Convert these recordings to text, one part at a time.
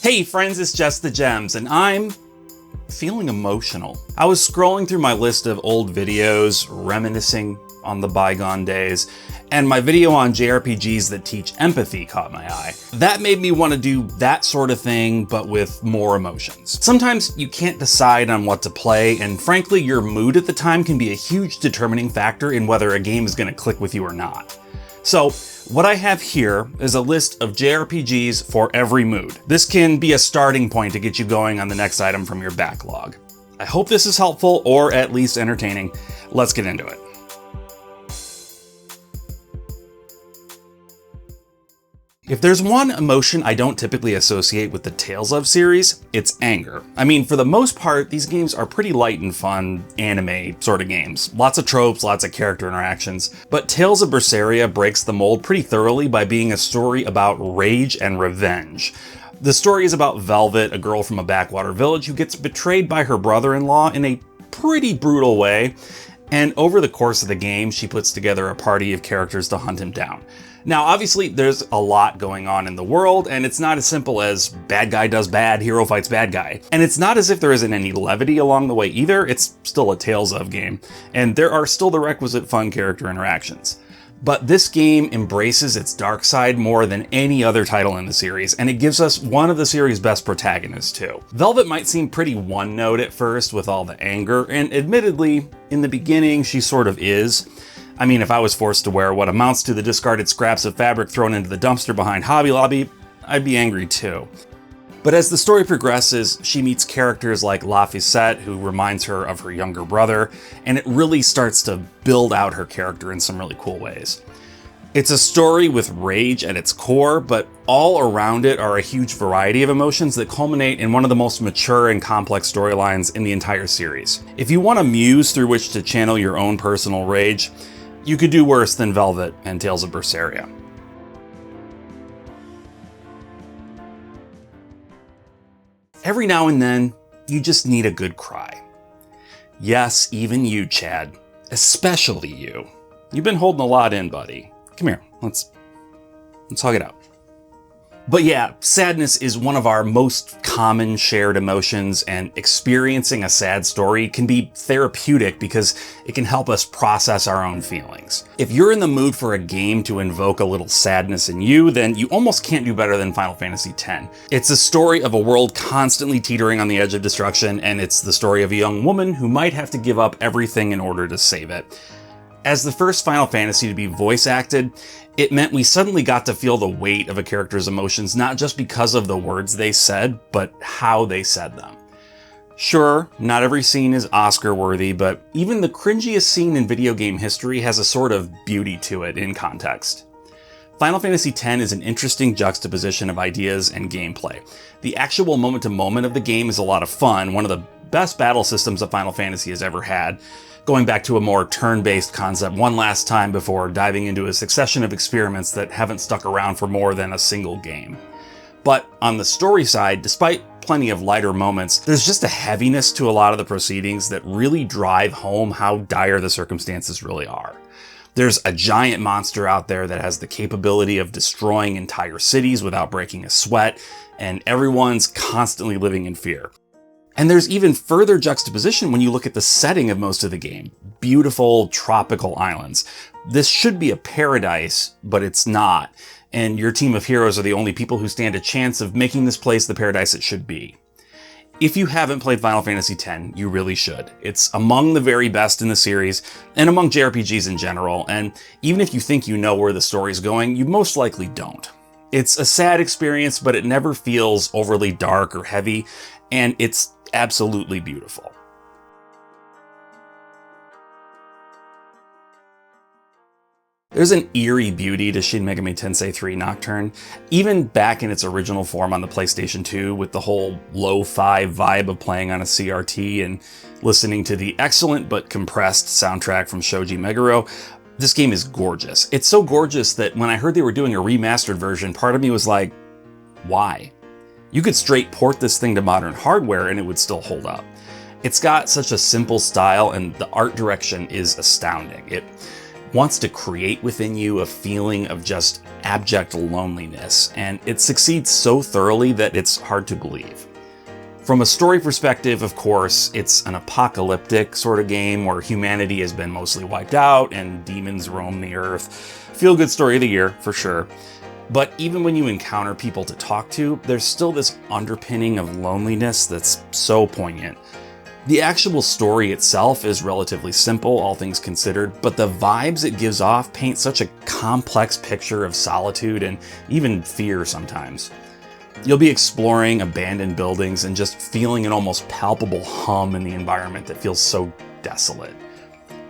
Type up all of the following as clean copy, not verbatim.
Hey friends, it's Just the Gems, and I'm feeling emotional. I was scrolling through my list of old videos, reminiscing on the bygone days, and my video on JRPGs that teach empathy caught my eye. That made me want to do that sort of thing, but with more emotions. Sometimes you can't decide on what to play, and frankly, your mood at the time can be a huge determining factor in whether a game is going to click with you or not. So, what I have here is a list of JRPGs for every mood. This can be a starting point to get you going on the next item from your backlog. I hope this is helpful, or at least entertaining. Let's get into it. If there's one emotion I don't typically associate with the Tales of series, it's anger. I mean, for the most part, these games are pretty light and fun, anime sort of games. Lots of tropes, lots of character interactions. But Tales of Berseria breaks the mold pretty thoroughly by being a story about rage and revenge. The story is about Velvet, a girl from a backwater village who gets betrayed by her brother-in-law in a pretty brutal way. And over the course of the game, she puts together a party of characters to hunt him down. Now, obviously, there's a lot going on in the world, and it's not as simple as bad guy does bad, hero fights bad guy. And it's not as if there isn't any levity along the way either. It's still a Tales of game, and there are still the requisite fun character interactions. But this game embraces its dark side more than any other title in the series, and it gives us one of the series' best protagonists too. Velvet might seem pretty one-note at first with all the anger, and admittedly, in the beginning, she sort of is. I mean, if I was forced to wear what amounts to the discarded scraps of fabric thrown into the dumpster behind Hobby Lobby, I'd be angry too. But as the story progresses, she meets characters like Laphicet, who reminds her of her younger brother, and it really starts to build out her character in some really cool ways. It's a story with rage at its core, but all around it are a huge variety of emotions that culminate in one of the most mature and complex storylines in the entire series. If you want a muse through which to channel your own personal rage, you could do worse than Velvet and Tales of Berseria. Every now and then, you just need a good cry. Yes, even you, Chad. Especially you. You've been holding a lot in, buddy. Come here, let's hug it out. But yeah, sadness is one of our most common shared emotions, and experiencing a sad story can be therapeutic because it can help us process our own feelings. If you're in the mood for a game to invoke a little sadness in you, then you almost can't do better than Final Fantasy X. It's a story of a world constantly teetering on the edge of destruction, and it's the story of a young woman who might have to give up everything in order to save it. As the first Final Fantasy to be voice acted, it meant we suddenly got to feel the weight of a character's emotions, not just because of the words they said, but how they said them. Sure, not every scene is Oscar-worthy, but even the cringiest scene in video game history has a sort of beauty to it in context. Final Fantasy X is an interesting juxtaposition of ideas and gameplay. The actual moment-to-moment of the game is a lot of fun, one of the best battle systems that Final Fantasy has ever had, going back to a more turn-based concept one last time before diving into a succession of experiments that haven't stuck around for more than a single game. But on the story side, despite plenty of lighter moments, there's just a heaviness to a lot of the proceedings that really drive home how dire the circumstances really are. There's a giant monster out there that has the capability of destroying entire cities without breaking a sweat, and everyone's constantly living in fear. And there's even further juxtaposition when you look at the setting of most of the game. Beautiful tropical islands. This should be a paradise, but it's not. And your team of heroes are the only people who stand a chance of making this place the paradise it should be. If you haven't played Final Fantasy X, you really should. It's among the very best in the series, and among JRPGs in general, and even if you think you know where the story's going, you most likely don't. It's a sad experience, but it never feels overly dark or heavy, and it's absolutely beautiful. There's an eerie beauty to Shin Megami Tensei 3 Nocturne, even back in its original form on the PlayStation 2 with the whole lo-fi vibe of playing on a CRT and listening to the excellent but compressed soundtrack from Shoji Meguro. This game is gorgeous. It's so gorgeous that when I heard they were doing a remastered version, part of me was like, why? You could straight port this thing to modern hardware and it would still hold up. It's got such a simple style and the art direction is astounding. It wants to create within you a feeling of just abject loneliness, and it succeeds so thoroughly that it's hard to believe. From a story perspective, of course, it's an apocalyptic sort of game where humanity has been mostly wiped out and demons roam the earth. Feel-good story of the year, for sure. But even when you encounter people to talk to, there's still this underpinning of loneliness that's so poignant. The actual story itself is relatively simple, all things considered, but the vibes it gives off paint such a complex picture of solitude and even fear sometimes. You'll be exploring abandoned buildings and just feeling an almost palpable hum in the environment that feels so desolate.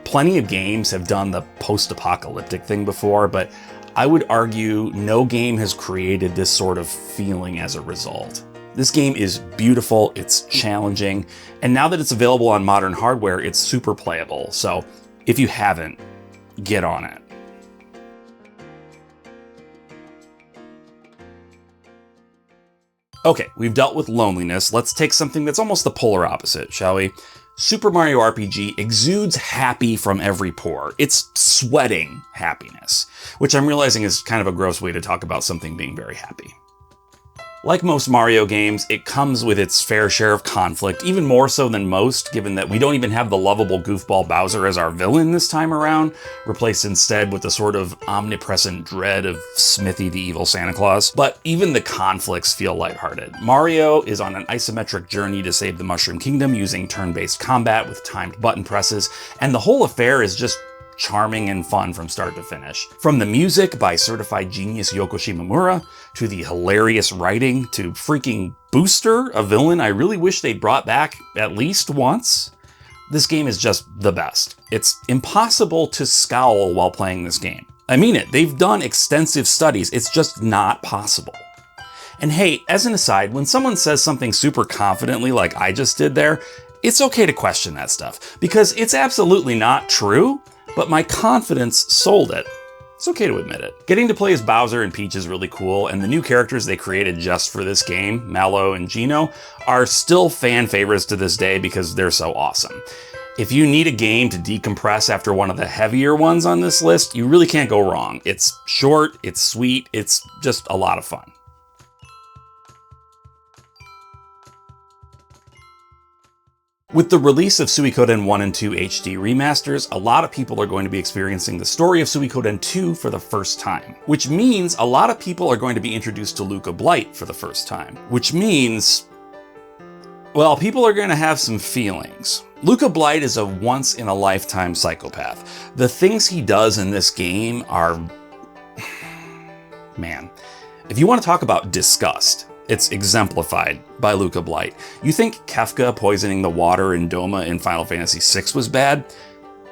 Plenty of games have done the post-apocalyptic thing before, but I would argue no game has created this sort of feeling as a result. This game is beautiful, it's challenging, and now that it's available on modern hardware, it's super playable. So if you haven't, get on it. Okay, we've dealt with loneliness. Let's take something that's almost the polar opposite, shall we? Super Mario RPG exudes happy from every pore. It's sweating happiness, which I'm realizing is kind of a gross way to talk about something being very happy. Like most Mario games, it comes with its fair share of conflict, even more so than most, given that we don't even have the lovable goofball Bowser as our villain this time around, replaced instead with the sort of omnipresent dread of Smithy the evil Santa Claus. But even the conflicts feel lighthearted. Mario is on an isometric journey to save the Mushroom Kingdom using turn-based combat with timed button presses, and the whole affair is just charming and fun from start to finish. From the music by certified genius Yoko Shimomura, to the hilarious writing, to freaking Booster, a villain I really wish they'd brought back at least once. This game is just the best. It's impossible to scowl while playing this game. I mean it, they've done extensive studies, it's just not possible. And hey, as an aside, when someone says something super confidently like I just did there, it's okay to question that stuff, because it's absolutely not true, but my confidence sold it. It's okay to admit it. Getting to play as Bowser and Peach is really cool, and the new characters they created just for this game, Mallow and Geno, are still fan favorites to this day because they're so awesome. If you need a game to decompress after one of the heavier ones on this list, you really can't go wrong. It's short, it's sweet, it's just a lot of fun. With the release of Suikoden 1 and 2 HD remasters, a lot of people are going to be experiencing the story of Suikoden 2 for the first time. Which means a lot of people are going to be introduced to Luca Blight for the first time. Which means, well, people are going to have some feelings. Luca Blight is a once-in-a-lifetime psychopath. The things he does in this game are... man. If you want to talk about disgust, it's exemplified by Luca Blight. You think Kefka poisoning the water in Doma in Final Fantasy VI was bad?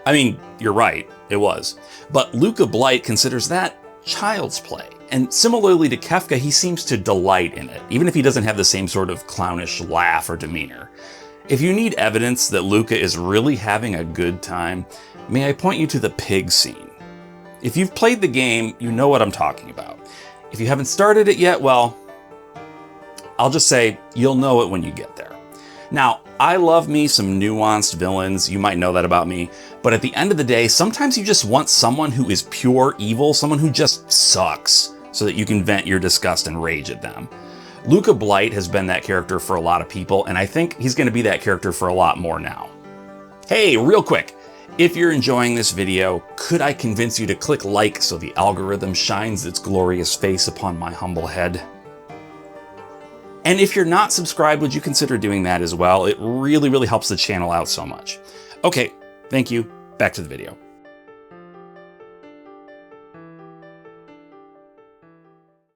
I mean, you're right, it was. But Luca Blight considers that child's play. And similarly to Kefka, he seems to delight in it, even if he doesn't have the same sort of clownish laugh or demeanor. If you need evidence that Luca is really having a good time, may I point you to the pig scene. If you've played the game, you know what I'm talking about. If you haven't started it yet, well, I'll just say, you'll know it when you get there. Now, I love me some nuanced villains, you might know that about me, but at the end of the day, sometimes you just want someone who is pure evil, someone who just sucks, so that you can vent your disgust and rage at them. Luca Blight has been that character for a lot of people, and I think he's going to be that character for a lot more now. Hey, real quick, if you're enjoying this video, could I convince you to click like so the algorithm shines its glorious face upon my humble head? And if you're not subscribed, would you consider doing that as well? It really, really helps the channel out so much. Okay, thank you. Back to the video.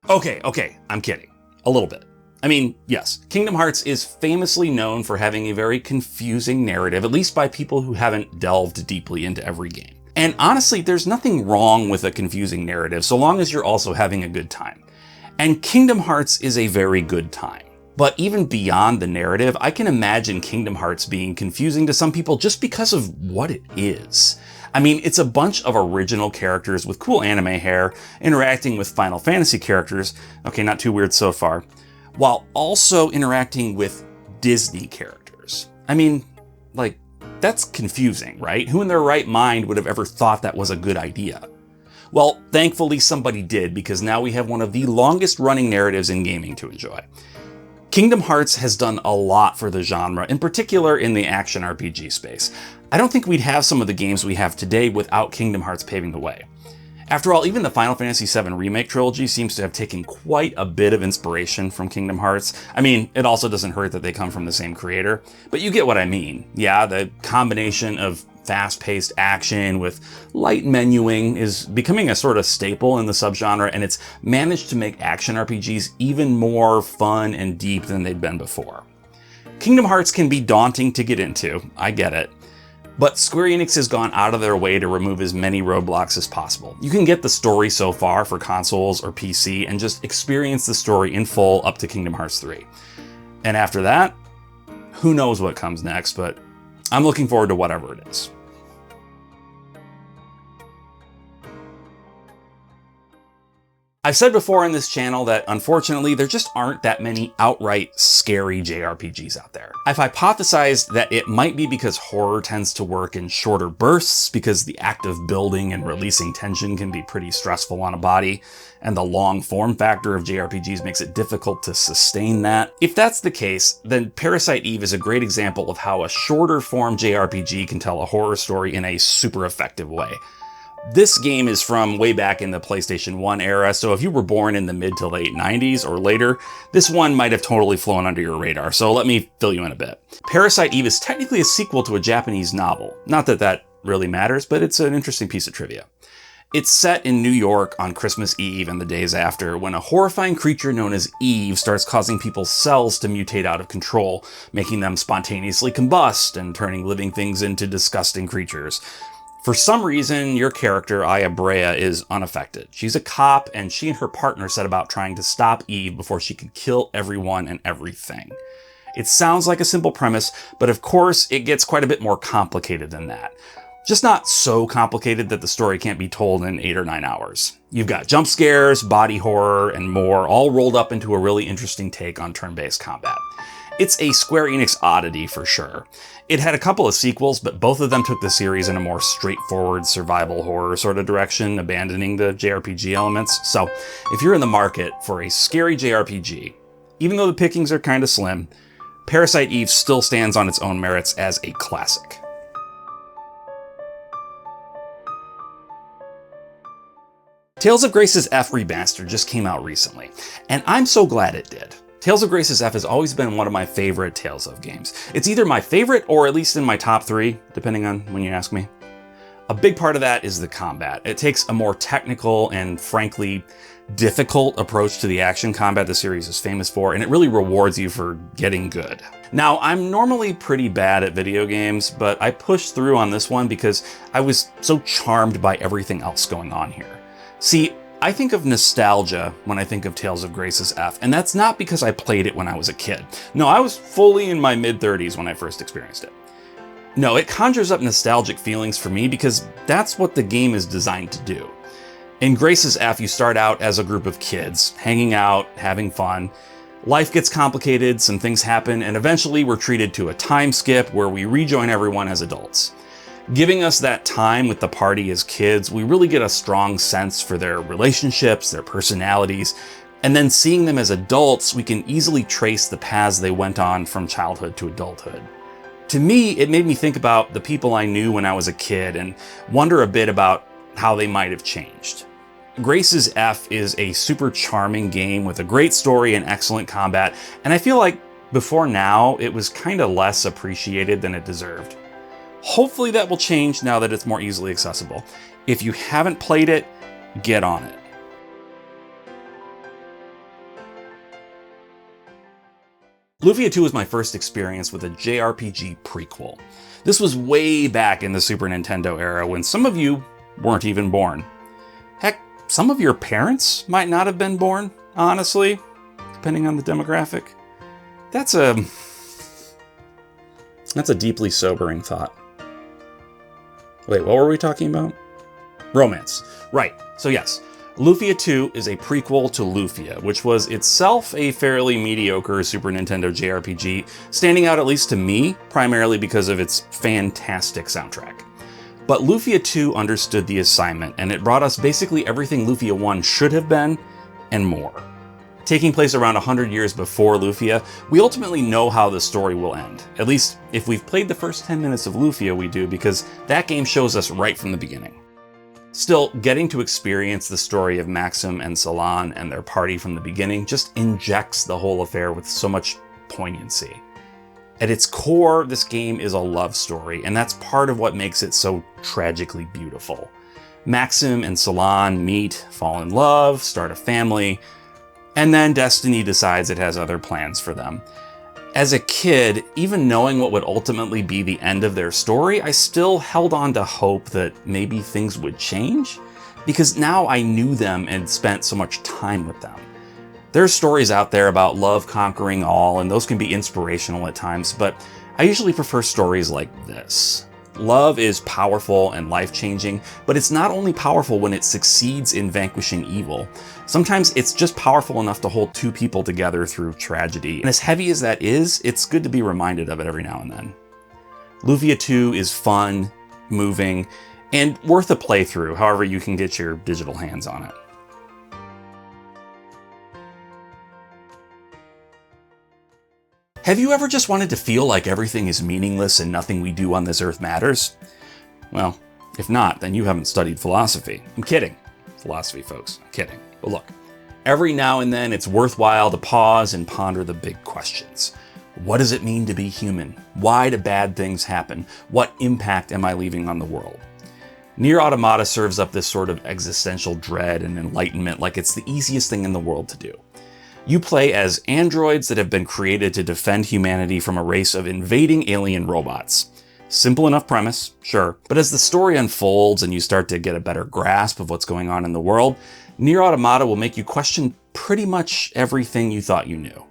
Okay, I'm kidding. A little bit. I mean, yes, Kingdom Hearts is famously known for having a very confusing narrative, at least by people who haven't delved deeply into every game. And honestly, there's nothing wrong with a confusing narrative, so long as you're also having a good time. And Kingdom Hearts is a very good time. But even beyond the narrative, I can imagine Kingdom Hearts being confusing to some people just because of what it is. I mean, it's a bunch of original characters with cool anime hair interacting with Final Fantasy characters, okay, not too weird so far, while also interacting with Disney characters. I mean, like, that's confusing, right? Who in their right mind would have ever thought that was a good idea? Well, thankfully somebody did, because now we have one of the longest running narratives in gaming to enjoy. Kingdom Hearts has done a lot for the genre, in particular in the action RPG space. I don't think we'd have some of the games we have today without Kingdom Hearts paving the way. After all, even the Final Fantasy VII Remake trilogy seems to have taken quite a bit of inspiration from Kingdom Hearts. I mean, it also doesn't hurt that they come from the same creator, but you get what I mean. Yeah, the combination of fast-paced action with light menuing is becoming a sort of staple in the subgenre, and it's managed to make action RPGs even more fun and deep than they'd been before. Kingdom Hearts can be daunting to get into, I get it, but Square Enix has gone out of their way to remove as many roadblocks as possible. You can get the story so far for consoles or PC and just experience the story in full up to Kingdom Hearts 3. And after that, who knows what comes next, but I'm looking forward to whatever it is. I've said before on this channel that unfortunately there just aren't that many outright scary JRPGs out there. I've hypothesized that it might be because horror tends to work in shorter bursts, because the act of building and releasing tension can be pretty stressful on a body, and the long form factor of JRPGs makes it difficult to sustain that. If that's the case, then Parasite Eve is a great example of how a shorter form JRPG can tell a horror story in a super effective way. This game is from way back in the PlayStation 1 era, so if you were born in the mid to late 90s or later, this one might have totally flown under your radar, so let me fill you in a bit. Parasite Eve is technically a sequel to a Japanese novel. Not that that really matters, but it's an interesting piece of trivia. It's set in New York on Christmas Eve and the days after, when a horrifying creature known as Eve starts causing people's cells to mutate out of control, making them spontaneously combust and turning living things into disgusting creatures. For some reason, your character, Aya Brea, is unaffected. She's a cop, and she and her partner set about trying to stop Eve before she could kill everyone and everything. It sounds like a simple premise, but of course it gets quite a bit more complicated than that. Just not so complicated that the story can't be told in 8 or 9 hours. You've got jump scares, body horror, and more, all rolled up into a really interesting take on turn-based combat. It's a Square Enix oddity for sure. It had a couple of sequels, but both of them took the series in a more straightforward survival horror sort of direction, abandoning the JRPG elements. So if you're in the market for a scary JRPG, even though the pickings are kind of slim, Parasite Eve still stands on its own merits as a classic. Tales of Grace's F Remastered just came out recently, and I'm so glad it did. Tales of Grace's F has always been one of my favorite Tales of games. It's either my favorite or at least in my top 3, depending on when you ask me. A big part of that is the combat. It takes a more technical and frankly difficult approach to the action combat the series is famous for, and it really rewards you for getting good. Now, I'm normally pretty bad at video games, but I pushed through on this one because I was so charmed by everything else going on here. See, I think of nostalgia when I think of Tales of Grace's F, and that's not because I played it when I was a kid. No, I was fully in my mid-30s when I first experienced it. No, it conjures up nostalgic feelings for me because that's what the game is designed to do. In Grace's F, you start out as a group of kids, hanging out, having fun. Life gets complicated, some things happen, and eventually we're treated to a time skip where we rejoin everyone as adults. Giving us that time with the party as kids, we really get a strong sense for their relationships, their personalities, and then seeing them as adults, we can easily trace the paths they went on from childhood to adulthood. To me, it made me think about the people I knew when I was a kid and wonder a bit about how they might have changed. Grace's F is a super charming game with a great story and excellent combat, and I feel like before now, it was kind of less appreciated than it deserved. Hopefully that will change now that it's more easily accessible. If you haven't played it, get on it. Lufia 2 was my first experience with a JRPG prequel. This was way back in the Super Nintendo era when some of you weren't even born. Heck, some of your parents might not have been born, honestly, depending on the demographic. That's a deeply sobering thought. Wait, what were we talking about? Romance. Right. So yes, Lufia 2 is a prequel to Lufia, which was itself a fairly mediocre Super Nintendo JRPG, standing out at least to me, primarily because of its fantastic soundtrack. But Lufia 2 understood the assignment, and it brought us basically everything Lufia 1 should have been, and more. Taking place around 100 years before Lufia, we ultimately know how the story will end. At least, if we've played the first 10 minutes of Lufia, we do, because that game shows us right from the beginning. Still, getting to experience the story of Maxim and Salon and their party from the beginning just injects the whole affair with so much poignancy. At its core, this game is a love story, and that's part of what makes it so tragically beautiful. Maxim and Salon meet, fall in love, start a family, and then destiny decides it has other plans for them. As a kid, even knowing what would ultimately be the end of their story, I still held on to hope that maybe things would change, because now I knew them and spent so much time with them. There's stories out there about love conquering all, and those can be inspirational at times, but I usually prefer stories like this. Love is powerful and life-changing, but it's not only powerful when it succeeds in vanquishing evil. Sometimes it's just powerful enough to hold two people together through tragedy. And as heavy as that is, it's good to be reminded of it every now and then. Lufia 2 is fun, moving, and worth a playthrough, however you can get your digital hands on it. Have you ever just wanted to feel like everything is meaningless and nothing we do on this earth matters? Well, if not, then you haven't studied philosophy. I'm kidding. Philosophy, folks. I'm kidding. But look, every now and then it's worthwhile to pause and ponder the big questions. What does it mean to be human? Why do bad things happen? What impact am I leaving on the world? Nier Automata serves up this sort of existential dread and enlightenment like it's the easiest thing in the world to do. You play as androids that have been created to defend humanity from a race of invading alien robots. Simple enough premise, sure, but as the story unfolds and you start to get a better grasp of what's going on in the world, Nier Automata will make you question pretty much everything you thought you knew.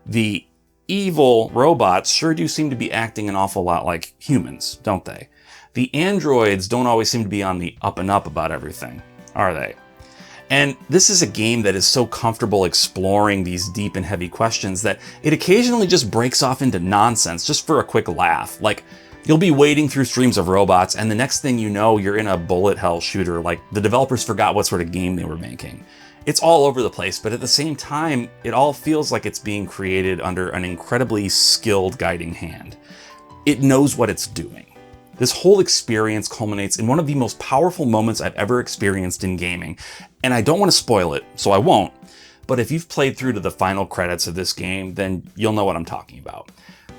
The evil robots sure do seem to be acting an awful lot like humans, don't they? The androids don't always seem to be on the up and up about everything, are they? And this is a game that is so comfortable exploring these deep and heavy questions that it occasionally just breaks off into nonsense just for a quick laugh. Like, you'll be wading through streams of robots and the next thing you know, you're in a bullet hell shooter like the developers forgot what sort of game they were making. It's all over the place, but at the same time, it all feels like it's being created under an incredibly skilled guiding hand. It knows what it's doing. This whole experience culminates in one of the most powerful moments I've ever experienced in gaming, and I don't want to spoil it, so I won't, but if you've played through to the final credits of this game, then you'll know what I'm talking about.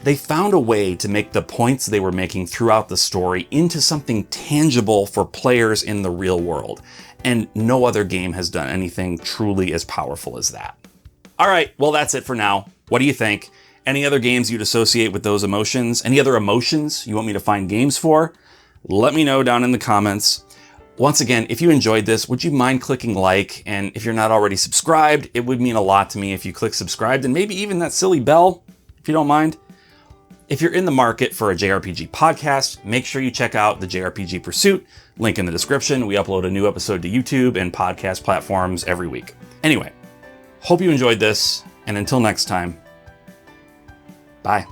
They found a way to make the points they were making throughout the story into something tangible for players in the real world, and no other game has done anything truly as powerful as that. Alright, well that's it for now. What do you think? Any other games you'd associate with those emotions? Any other emotions you want me to find games for? Let me know down in the comments. Once again, if you enjoyed this, would you mind clicking like? And if you're not already subscribed, it would mean a lot to me if you click subscribed and maybe even that silly bell, if you don't mind. If you're in the market for a JRPG podcast, make sure you check out the JRPG Pursuit, link in the description. We upload a new episode to YouTube and podcast platforms every week. Anyway, hope you enjoyed this, and until next time, bye.